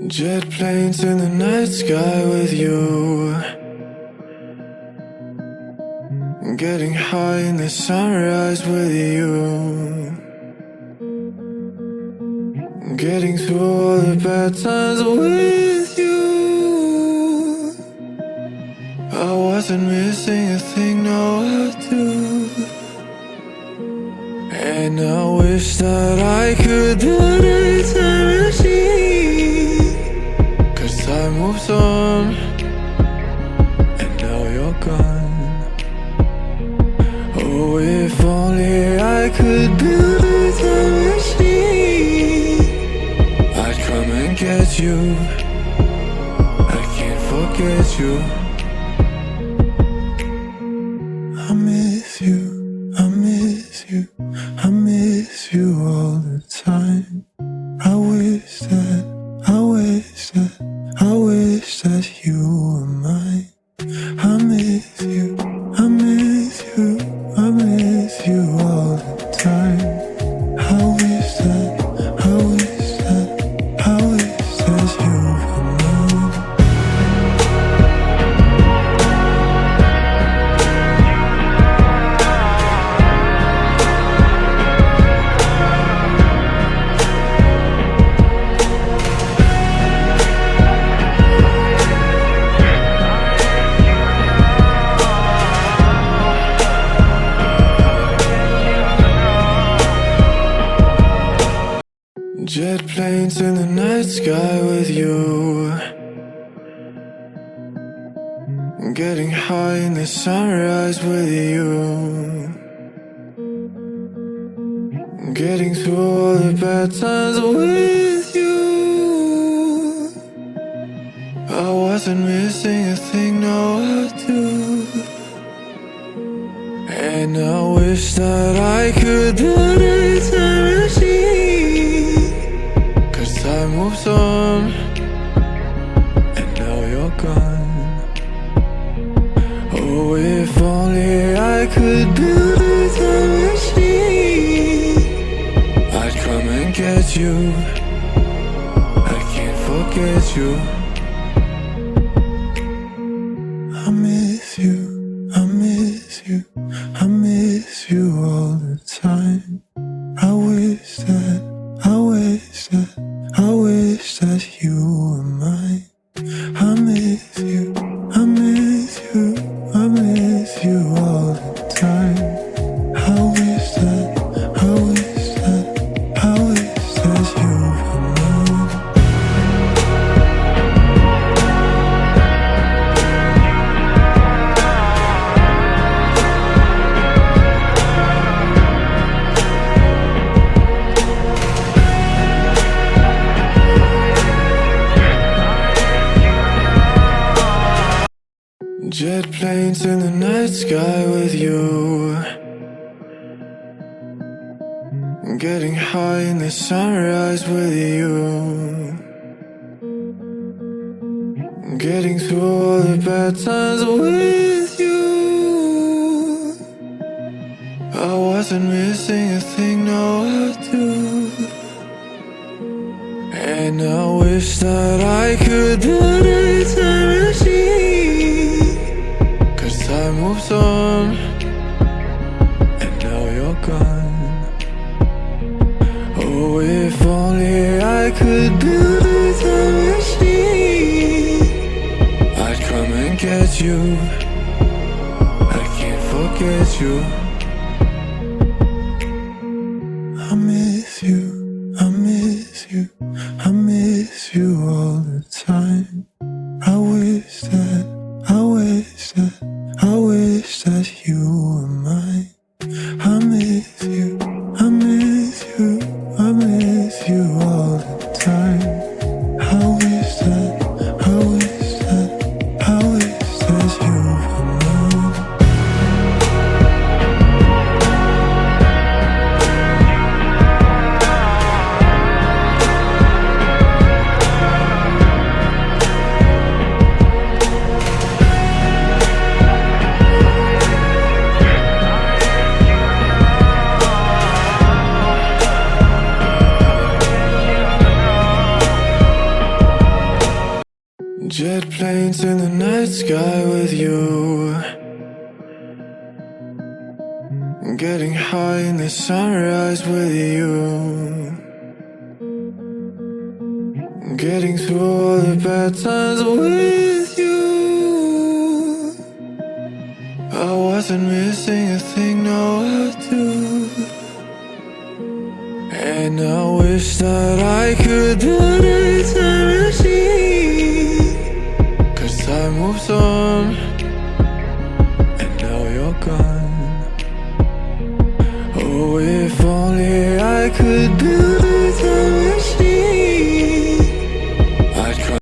Jet planes in the night sky with you, getting high in the sunrise with you, getting through all the bad times with you. I wasn't missing a thing, no I do. And I wish that I could build a time machine, 'cause time moves on, and now you're gone. Oh, if only I could build a time machine, I'd come and get you. I can't forget you. I miss you, I miss you, I miss you all the time. I wish that you were mine. I miss you, I miss you, I miss you all the time. I wish that you were mine. Jet planes in the night sky with you, getting high in the sunrise with you, getting through all the bad times with you. I wasn't missing a thing, no I do. And I wish that I could build a time machine, 'cause time moves on, and now you're gone. Oh, if only I could build a time machine, I'd come and get you. I can't forget you. I miss you, I miss you, I miss you all the time. I wish that you were mine. I miss you, I miss you, I miss you all the time. I wish that you were mine. Jet planes in the night sky with you, getting high in the sunrise with you, getting through all the bad times with you. I wasn't missing a thing, no I do. And I wish that I could build a time machine, 'cause time moves on, and now you're gone. Oh, if only I could build a time machine, I'd come and get you. I can't forget you. I miss you, I miss you, I miss you all the time. I wish that you were mine. I miss you, I miss you, I miss you all the time. I wish that you were mine. Jet planes in the night sky with you, getting high in the sunrise with you, getting through all the bad times with you. I wasn't missing a thing, no I do. And I wish that I could build a time machine, 'cause time moves on, and now you're gone. Oh, if only I could build